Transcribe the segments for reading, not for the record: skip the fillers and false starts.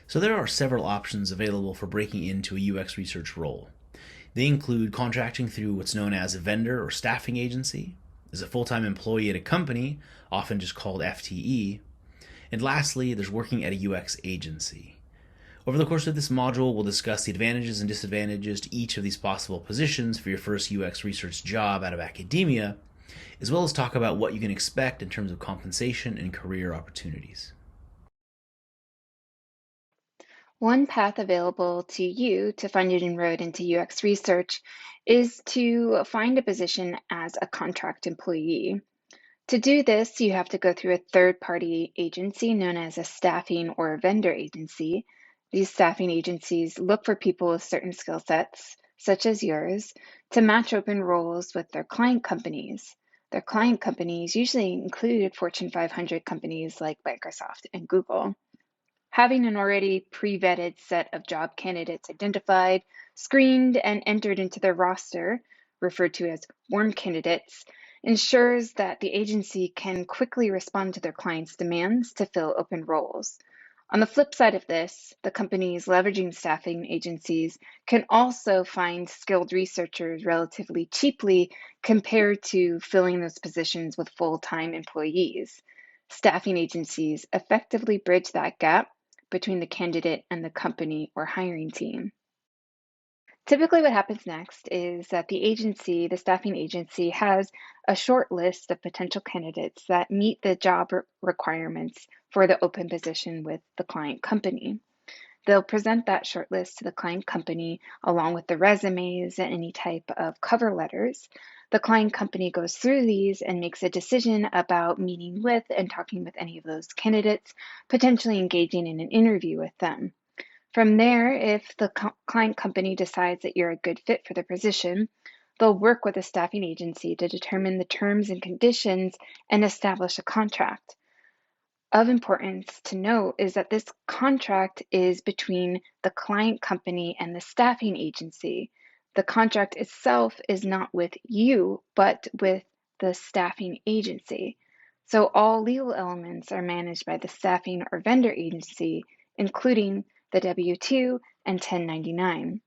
So there are several options available for breaking into a UX research role. They include contracting through what's known as a vendor or staffing agency, as a full-time employee at a company, often just called FTE, and lastly, there's working at a UX agency. Over the course of this module, we'll discuss the advantages and disadvantages to each of these possible positions for your first UX research job out of academia, as well as talk about what you can expect in terms of compensation and career opportunities. One path available to you to find an inroad into UX research is to find a position as a contract employee. To do this, you have to go through a third-party agency known as a staffing or a vendor agency. These staffing agencies look for people with certain skill sets, such as yours, to match open roles with their client companies. Their client companies usually include Fortune 500 companies like Microsoft and Google. Having an already pre-vetted set of job candidates identified, screened, and entered into their roster, referred to as warm candidates, ensures that the agency can quickly respond to their clients' demands to fill open roles. On the flip side of this, the companies leveraging staffing agencies can also find skilled researchers relatively cheaply compared to filling those positions with full-time employees. Staffing agencies effectively bridge that gap between the candidate and the company or hiring team. Typically, what happens next is that the staffing agency, has a short list of potential candidates that meet the job requirements for the open position with the client company. They'll present that short list to the client company along with the resumes and any type of cover letters. The client company goes through these and makes a decision about meeting with and talking with any of those candidates, potentially engaging in an interview with them. From there, if the client company decides that you're a good fit for the position, they'll work with a staffing agency to determine the terms and conditions and establish a contract. Of importance to note is that this contract is between the client company and the staffing agency. The contract itself is not with you, but with the staffing agency. So all legal elements are managed by the staffing or vendor agency, including the W-2 and 1099.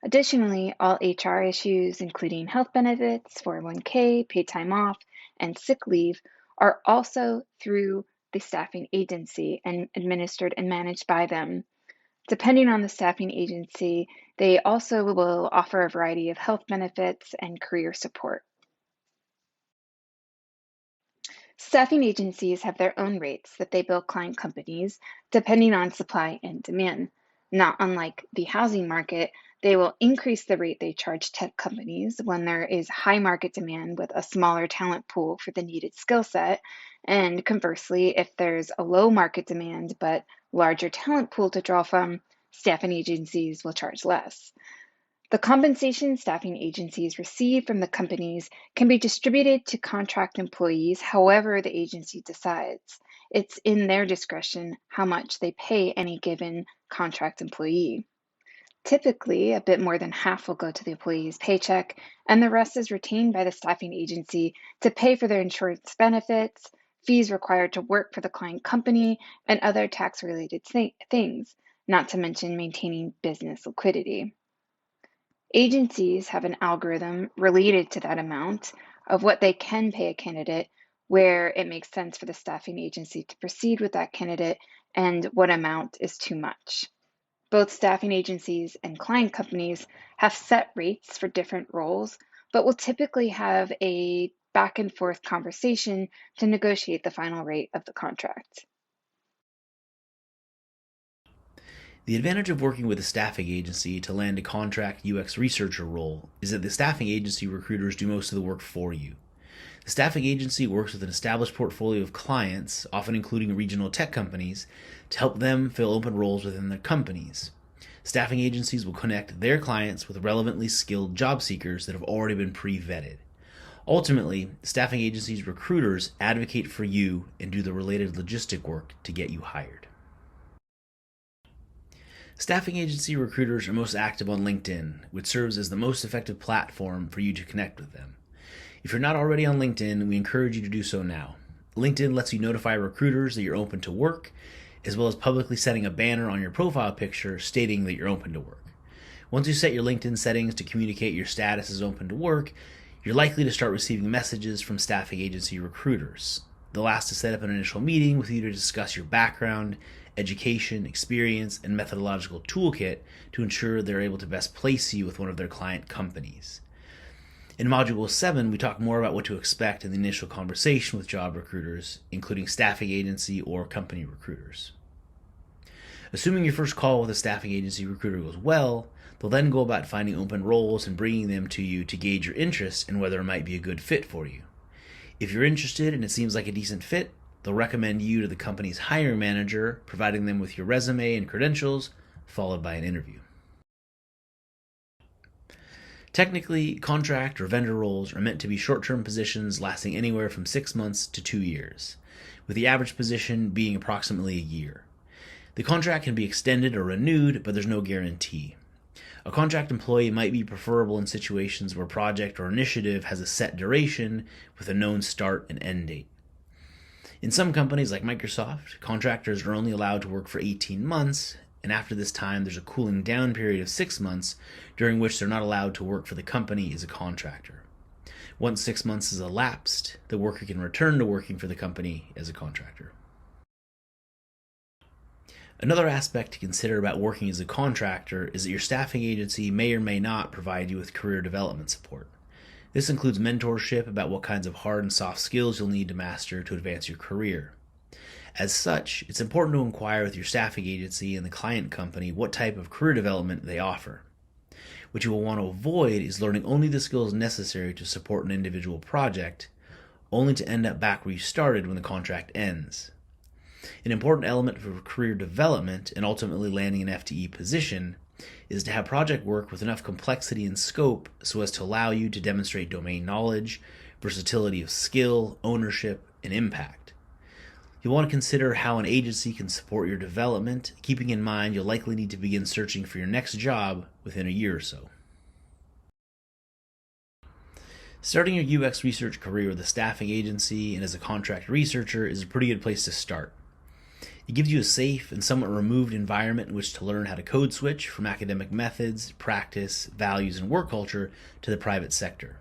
Additionally, all HR issues, including health benefits, 401k, paid time off, and sick leave, are also through the staffing agency and administered and managed by them. Depending on the staffing agency, they also will offer a variety of health benefits and career support. Staffing agencies have their own rates that they bill client companies depending on supply and demand. Not unlike the housing market, they will increase the rate they charge tech companies when there is high market demand with a smaller talent pool for the needed skill set. And conversely, if there's a low market demand but larger talent pool to draw from, staffing agencies will charge less. The compensation staffing agencies receive from the companies can be distributed to contract employees however the agency decides. It's in their discretion how much they pay any given contract employee. Typically, a bit more than half will go to the employee's paycheck, and the rest is retained by the staffing agency to pay for their insurance benefits, fees required to work for the client company, and other tax-related things, not to mention maintaining business liquidity. Agencies have an algorithm related to that amount of what they can pay a candidate, where it makes sense for the staffing agency to proceed with that candidate, and what amount is too much. Both staffing agencies and client companies have set rates for different roles, but will typically have a back and forth conversation to negotiate the final rate of the contract. The advantage of working with a staffing agency to land a contract UX researcher role is that the staffing agency recruiters do most of the work for you. The staffing agency works with an established portfolio of clients, often including regional tech companies, to help them fill open roles within their companies. Staffing agencies will connect their clients with relevantly skilled job seekers that have already been pre-vetted. Ultimately, staffing agencies' recruiters advocate for you and do the related logistic work to get you hired. Staffing agency recruiters are most active on LinkedIn, which serves as the most effective platform for you to connect with them. If you're not already on LinkedIn, we encourage you to do so now. LinkedIn lets you notify recruiters that you're open to work as well as publicly setting a banner on your profile picture stating that you're open to work. Once you set your LinkedIn settings to communicate your status as open to work, you're likely to start receiving messages from staffing agency recruiters. They'll ask to set up an initial meeting with you to discuss your background, education, experience, and methodological toolkit to ensure they're able to best place you with one of their client companies. In Module 7, we talk more about what to expect in the initial conversation with job recruiters, including staffing agency or company recruiters. Assuming your first call with a staffing agency recruiter goes well, they'll then go about finding open roles and bringing them to you to gauge your interest and whether it might be a good fit for you. If you're interested and it seems like a decent fit, they'll recommend you to the company's hiring manager, providing them with your resume and credentials, followed by an interview. Technically, contract or vendor roles are meant to be short-term positions lasting anywhere from 6 months to 2 years, with the average position being approximately a year. The contract can be extended or renewed, but there's no guarantee. A contract employee might be preferable in situations where a project or initiative has a set duration with a known start and end date. In some companies like Microsoft, contractors are only allowed to work for 18 months, and after this time there's a cooling down period of 6 months during which they're not allowed to work for the company as a contractor. Once 6 months has elapsed, the worker can return to working for the company as a contractor. Another aspect to consider about working as a contractor is that your staffing agency may or may not provide you with career development support. This includes mentorship about what kinds of hard and soft skills you'll need to master to advance your career. As such, it's important to inquire with your staffing agency and the client company what type of career development they offer. What you will want to avoid is learning only the skills necessary to support an individual project, only to end up back where you started when the contract ends. An important element for career development and ultimately landing an FTE position is to have project work with enough complexity and scope so as to allow you to demonstrate domain knowledge, versatility of skill, ownership, and impact. You'll want to consider how an agency can support your development, keeping in mind you'll likely need to begin searching for your next job within a year or so. Starting your UX research career with a staffing agency and as a contract researcher is a pretty good place to start. It gives you a safe and somewhat removed environment in which to learn how to code switch from academic methods, practice, values, and work culture to the private sector.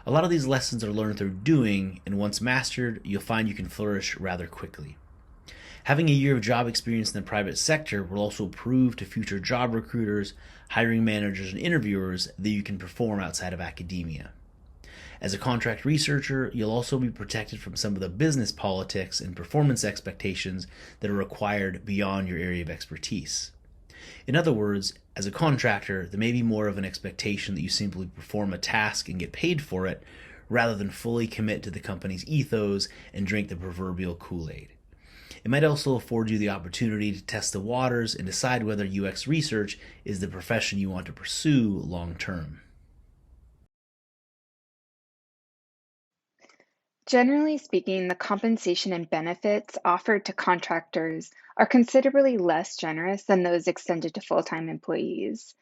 A lot of these lessons are learned through doing, and once mastered, you'll find you can flourish rather quickly. Having a year of job experience in the private sector will also prove to future job recruiters, hiring managers, and interviewers that you can perform outside of academia. As a contract researcher, you'll also be protected from some of the business politics and performance expectations that are required beyond your area of expertise. In other words, as a contractor, there may be more of an expectation that you simply perform a task and get paid for it, rather than fully commit to the company's ethos and drink the proverbial Kool-Aid. It might also afford you the opportunity to test the waters and decide whether UX research is the profession you want to pursue long term. Generally speaking, the compensation and benefits offered to contractors are considerably less generous than those extended to full-time employees.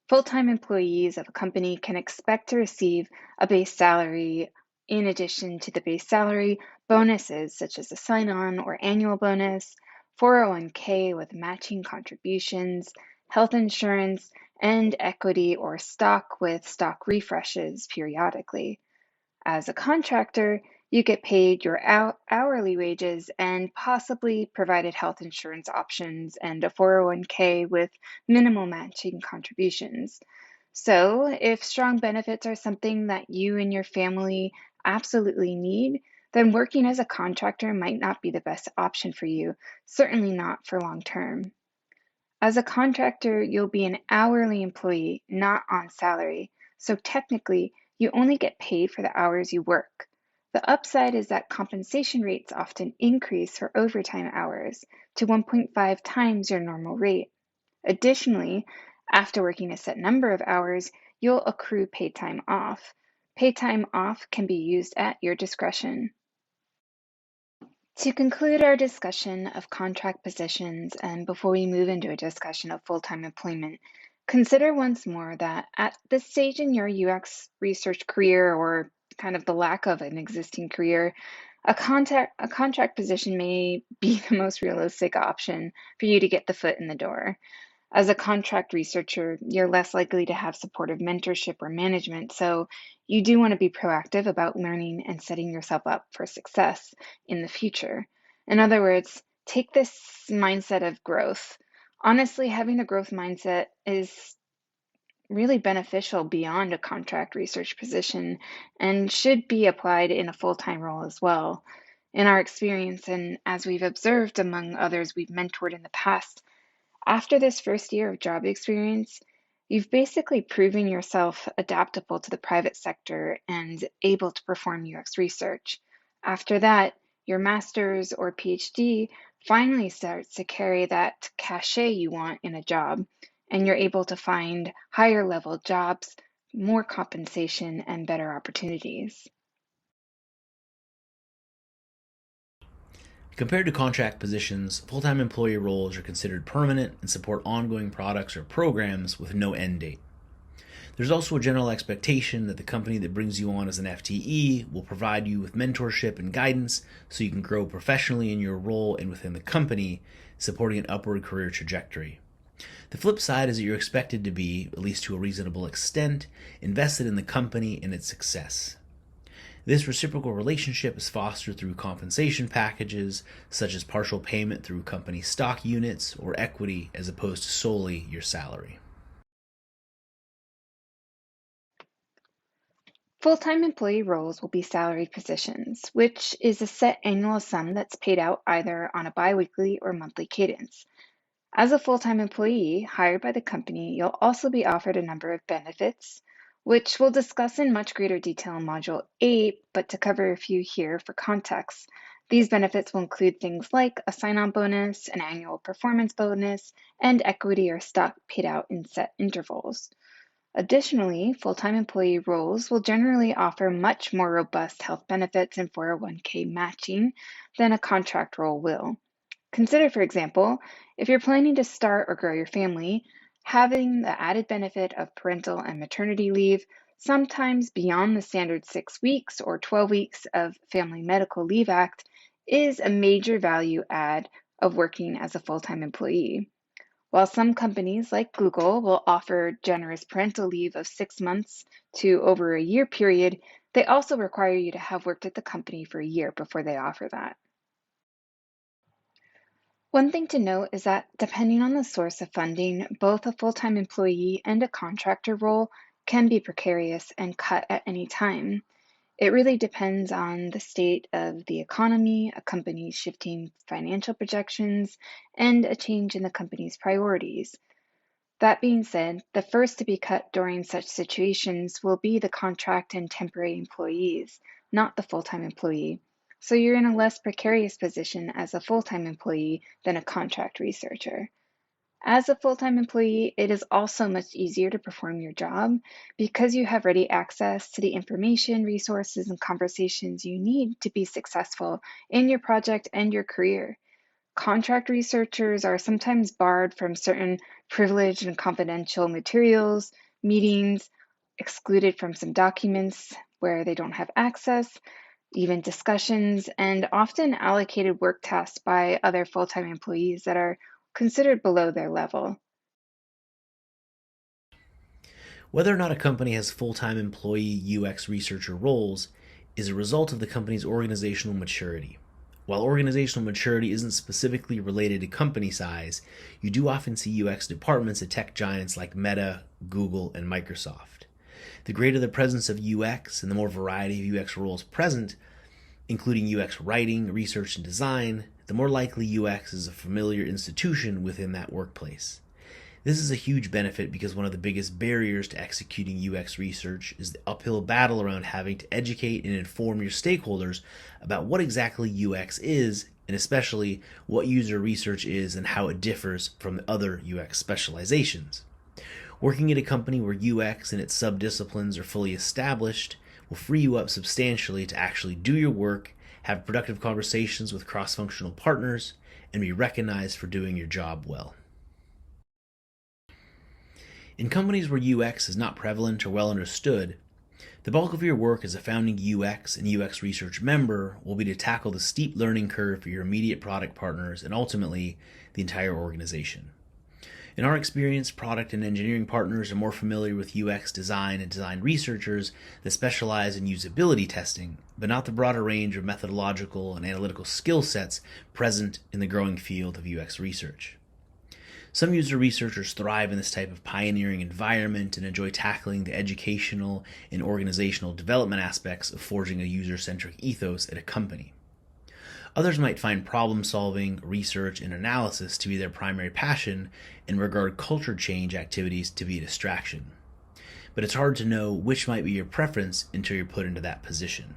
Full-time employees of a company can expect to receive a base salary in addition to the base salary, bonuses such as a sign-on or annual bonus, 401k with matching contributions, health insurance, and equity or stock with stock refreshes periodically. As a contractor, you get paid your hourly wages and possibly provided health insurance options and a 401k with minimal matching contributions. So, if strong benefits are something that you and your family absolutely need, then working as a contractor might not be the best option for you, certainly not for long term. As a contractor, you'll be an hourly employee, not on salary. So technically, you only get paid for the hours you work. The upside is that compensation rates often increase for overtime hours to 1.5 times your normal rate. Additionally, after working a set number of hours, you'll accrue paid time off. Paid time off can be used at your discretion. To conclude our discussion of contract positions and before we move into a discussion of full-time employment, consider once more that at this stage in your UX research career or kind of the lack of an existing career, A contract position may be the most realistic option for you to get the foot in the door. As a contract researcher, you're less likely to have supportive mentorship or management, so you do want to be proactive about learning and setting yourself up for success in the future. In other words, take this mindset of growth. Honestly, having a growth mindset is really beneficial beyond a contract research position and should be applied in a full-time role as well. In our experience, and as we've observed among others we've mentored in the past, after this first year of job experience, you've basically proven yourself adaptable to the private sector and able to perform UX research. After that, your master's or PhD finally starts to carry that cachet you want in a job, and you're able to find higher level jobs, more compensation, and better opportunities. Compared to contract positions, full-time employee roles are considered permanent and support ongoing products or programs with no end date. There's also a general expectation that the company that brings you on as an FTE will provide you with mentorship and guidance so you can grow professionally in your role and within the company, supporting an upward career trajectory. The flip side is that you're expected to be, at least to a reasonable extent, invested in the company and its success. This reciprocal relationship is fostered through compensation packages, such as partial payment through company stock units or equity, as opposed to solely your salary. Full-time employee roles will be salaried positions, which is a set annual sum that's paid out either on a biweekly or monthly cadence. As a full-time employee hired by the company, you'll also be offered a number of benefits, which we'll discuss in much greater detail in Module 8, but to cover a few here for context. These benefits will include things like a sign-on bonus, an annual performance bonus, and equity or stock paid out in set intervals. Additionally, full-time employee roles will generally offer much more robust health benefits and 401k matching than a contract role will. Consider, for example, if you're planning to start or grow your family, having the added benefit of parental and maternity leave, sometimes beyond the standard 6 weeks or 12 weeks of Family Medical Leave Act, is a major value add of working as a full-time employee. While some companies like Google will offer generous parental leave of 6 months to over a year period, they also require you to have worked at the company for a year before they offer that. One thing to note is that depending on the source of funding, both a full-time employee and a contractor role can be precarious and cut at any time. It really depends on the state of the economy, a company's shifting financial projections, and a change in the company's priorities. That being said, the first to be cut during such situations will be the contract and temporary employees, not the full-time employee. So you're in a less precarious position as a full-time employee than a contract researcher. As a full-time employee, it is also much easier to perform your job because you have ready access to the information, resources, and conversations you need to be successful in your project and your career. Contract researchers are sometimes barred from certain privileged and confidential materials, meetings, excluded from some documents where they don't have access, even discussions, and often allocated work tasks by other full-time employees that are considered below their level. Whether or not a company has full-time employee UX researcher roles is a result of the company's organizational maturity. While organizational maturity isn't specifically related to company size, you do often see UX departments at tech giants like Meta, Google, and Microsoft. The greater the presence of UX and the more variety of UX roles present, including UX writing, research, and design, the more likely UX is a familiar institution within that workplace. This is a huge benefit because one of the biggest barriers to executing UX research is the uphill battle around having to educate and inform your stakeholders about what exactly UX is, and especially what user research is and how it differs from the other UX specializations. Working at a company where UX and its subdisciplines are fully established will free you up substantially to actually do your work, have productive conversations with cross-functional partners, and be recognized for doing your job well. In companies where UX is not prevalent or well understood, The bulk of your work as a founding UX and UX research member will be to tackle the steep learning curve for your immediate product partners and ultimately the entire organization. In our experience, product and engineering partners are more familiar with UX design and design researchers that specialize in usability testing, but not the broader range of methodological and analytical skill sets present in the growing field of UX research. Some user researchers thrive in this type of pioneering environment and enjoy tackling the educational and organizational development aspects of forging a user centric ethos at a company. Others might find problem solving, research, and analysis to be their primary passion and regard culture change activities to be a distraction. But it's hard to know which might be your preference until you're put into that position.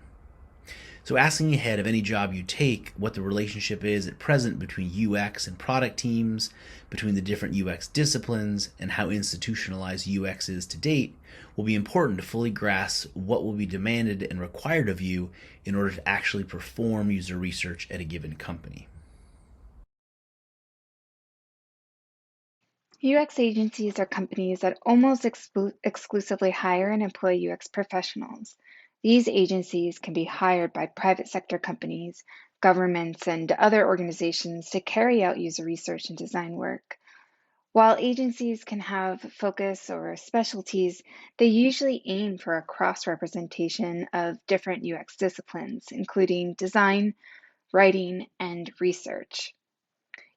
So, asking ahead of any job you take what the relationship is at present between UX and product teams, between the different UX disciplines, and how institutionalized UX is to date will be important to fully grasp what will be demanded and required of you in order to actually perform user research at a given company. UX agencies are companies that almost exclusively hire and employ UX professionals. These agencies can be hired by private sector companies, governments, and other organizations to carry out user research and design work. While agencies can have focus or specialties, they usually aim for a cross-representation of different UX disciplines, including design, writing, and research.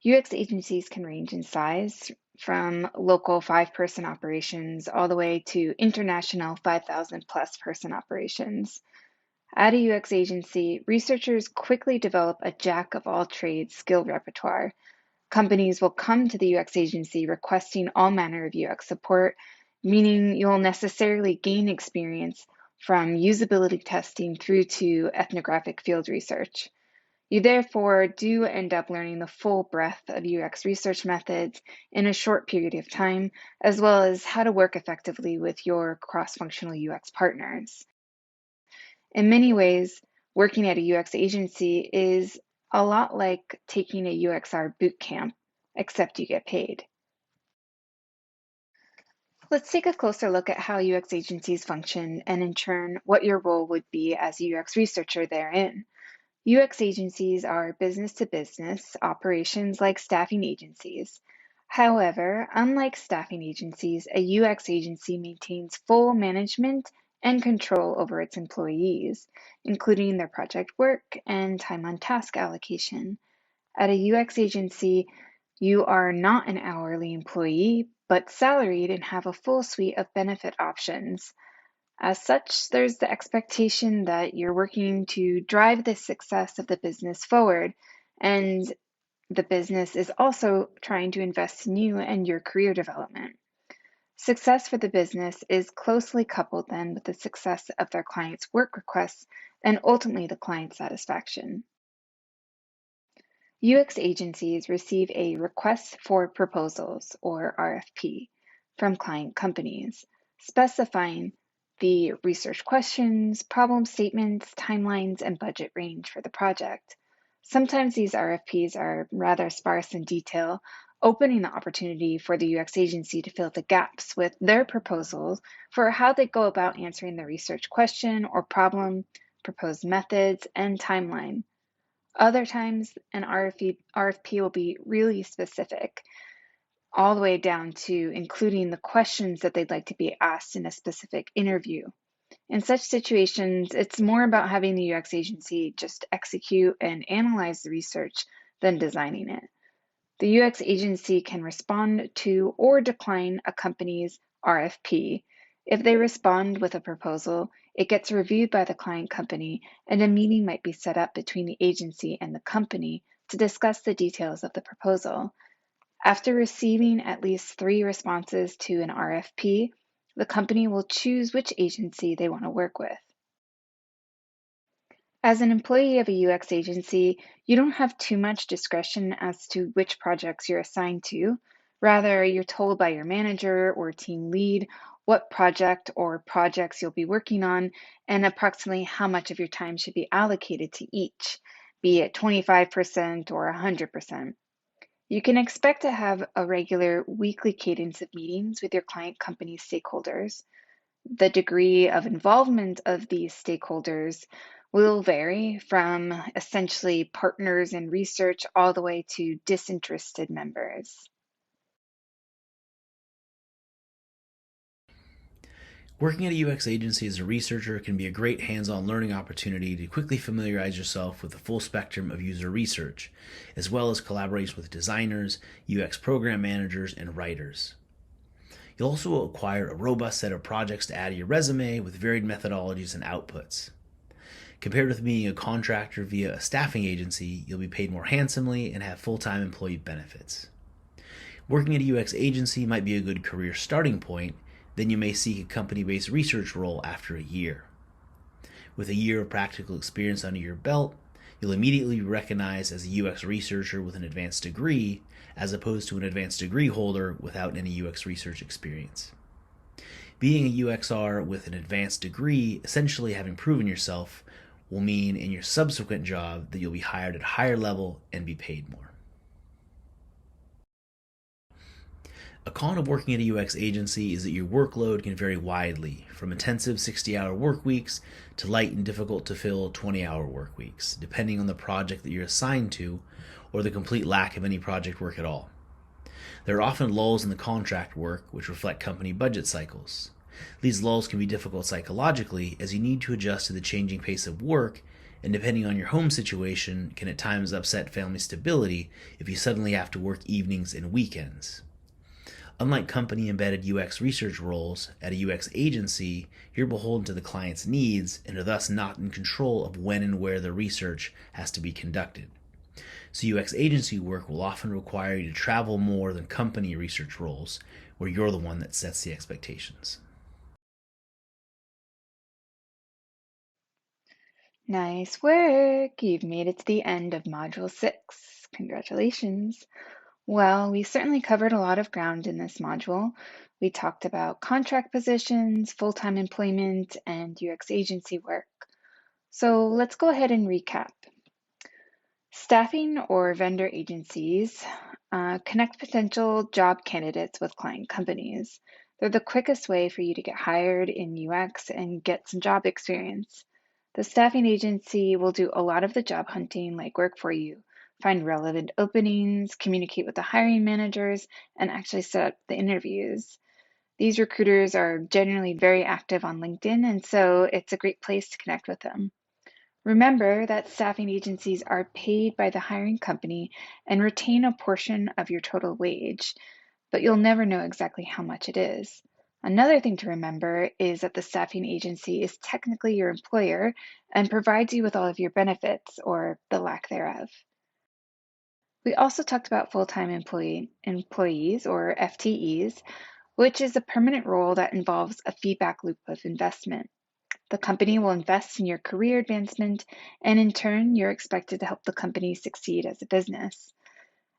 UX agencies can range in size from local 5-person operations all the way to international 5,000 plus person operations. At a UX agency, researchers quickly develop a jack of all trades skill repertoire. Companies will come to the UX agency requesting all manner of UX support, meaning you'll necessarily gain experience from usability testing through to ethnographic field research. You therefore do end up learning the full breadth of UX research methods in a short period of time, as well as how to work effectively with your cross-functional UX partners. In many ways, working at a UX agency is a lot like taking a UXR boot camp, except you get paid. Let's take a closer look at how UX agencies function and in turn, what your role would be as a UX researcher therein. UX agencies are business to business operations like staffing agencies. However, unlike staffing agencies, a UX agency maintains full management and control over its employees, including their project work and time on task allocation. At a UX agency, you are not an hourly employee, but salaried and have a full suite of benefit options. As such, there's the expectation that you're working to drive the success of the business forward, and the business is also trying to invest in you and your career development. Success for the business is closely coupled then with the success of their clients' work requests and ultimately the client satisfaction. UX agencies receive a request for proposals, or RFP, from client companies, specifying the research questions, problem statements, timelines, and budget range for the project. Sometimes these RFPs are rather sparse in detail, opening the opportunity for the UX agency to fill the gaps with their proposals for how they go about answering the research question or problem, proposed methods, and timeline. Other times, an RFP will be really specific, all the way down to including the questions that they'd like to be asked in a specific interview. In such situations, it's more about having the UX agency just execute and analyze the research than designing it. The UX agency can respond to or decline a company's RFP. If they respond with a proposal, it gets reviewed by the client company, and a meeting might be set up between the agency and the company to discuss the details of the proposal. After receiving at least 3 responses to an RFP, the company will choose which agency they want to work with. As an employee of a UX agency, you don't have too much discretion as to which projects you're assigned to. Rather, you're told by your manager or team lead what project or projects you'll be working on and approximately how much of your time should be allocated to each, be it 25% or 100%. You can expect to have a regular weekly cadence of meetings with your client company stakeholders. The degree of involvement of these stakeholders will vary from essentially partners in research all the way to disinterested members. Working at a UX agency as a researcher can be a great hands on learning opportunity to quickly familiarize yourself with the full spectrum of user research, as well as collaboration with designers, UX program managers, and writers. You'll also acquire a robust set of projects to add to your resume with varied methodologies and outputs. Compared with being a contractor via a staffing agency, you'll be paid more handsomely and have full time employee benefits. Working at a UX agency might be a good career starting point, then you may seek a company based research role after a year. With a year of practical experience under your belt, you'll immediately be recognized as a UX researcher with an advanced degree, as opposed to an advanced degree holder without any UX research experience. Being a UXR with an advanced degree, essentially having proven yourself, will mean in your subsequent job that you'll be hired at a higher level and be paid more. A con of working at a UX agency is that your workload can vary widely, from intensive 60-hour work weeks to light and difficult to fill 20-hour work weeks, depending on the project that you're assigned to or the complete lack of any project work at all. There are often lulls in the contract work, which reflect company budget cycles. These lulls can be difficult psychologically as you need to adjust to the changing pace of work, and depending on your home situation, can at times upset family stability if you suddenly have to work evenings and weekends. Unlike company embedded UX research roles, at a UX agency, you're beholden to the client's needs and are thus not in control of when and where the research has to be conducted. So UX agency work will often require you to travel more than company research roles, where you're the one that sets the expectations. Nice work! You've made it to the end of Module 6. Congratulations! Well, we certainly covered a lot of ground in this module. We talked about contract positions, full-time employment, and UX agency work. So let's go ahead and recap. Staffing or vendor agencies connect potential job candidates with client companies. They're the quickest way for you to get hired in UX and get some job experience. The staffing agency will do a lot of the job hunting legwork for you, find relevant openings, communicate with the hiring managers, and actually set up the interviews. These recruiters are generally very active on LinkedIn, and so it's a great place to connect with them. Remember that staffing agencies are paid by the hiring company and retain a portion of your total wage, but you'll never know exactly how much it is. Another thing to remember is that the staffing agency is technically your employer and provides you with all of your benefits or the lack thereof. We also talked about full-time employees or FTEs, which is a permanent role that involves a feedback loop of investment. The company will invest in your career advancement, and in turn, you're expected to help the company succeed as a business.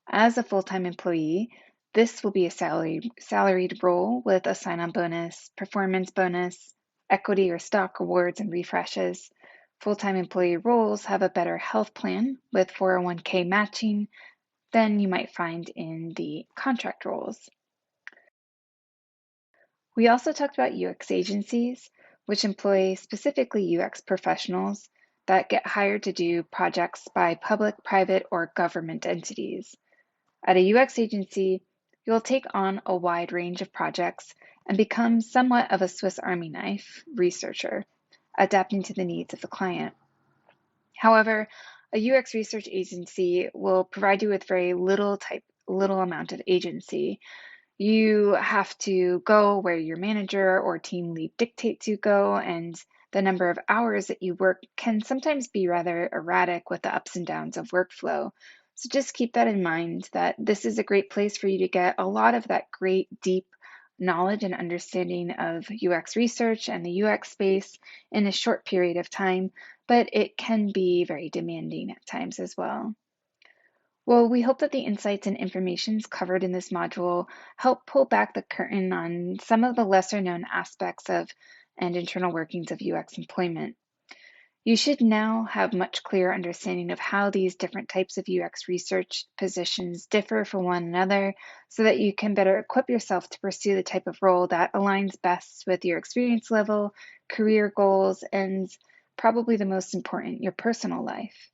As a full-time employee, this will be a salaried role with a sign-on bonus, performance bonus, equity or stock awards and refreshes. Full-time employee roles have a better health plan with 401k matching than you might find in the contract roles. We also talked about UX agencies, which employ specifically UX professionals that get hired to do projects by public, private, or government entities. At a UX agency, you'll take on a wide range of projects and become somewhat of a Swiss Army knife researcher, adapting to the needs of the client. However, a UX research agency will provide you with very little amount of agency. You have to go where your manager or team lead dictates you go, and the number of hours that you work can sometimes be rather erratic with the ups and downs of workflow. So just keep that in mind that this is a great place for you to get a lot of that great deep knowledge and understanding of UX research and the UX space in a short period of time, but it can be very demanding at times as well. Well, we hope that the insights and informations covered in this module help pull back the curtain on some of the lesser known aspects of and internal workings of UX employment. You should now have much clearer understanding of how these different types of UX research positions differ from one another so that you can better equip yourself to pursue the type of role that aligns best with your experience level, career goals, and probably the most important, your personal life.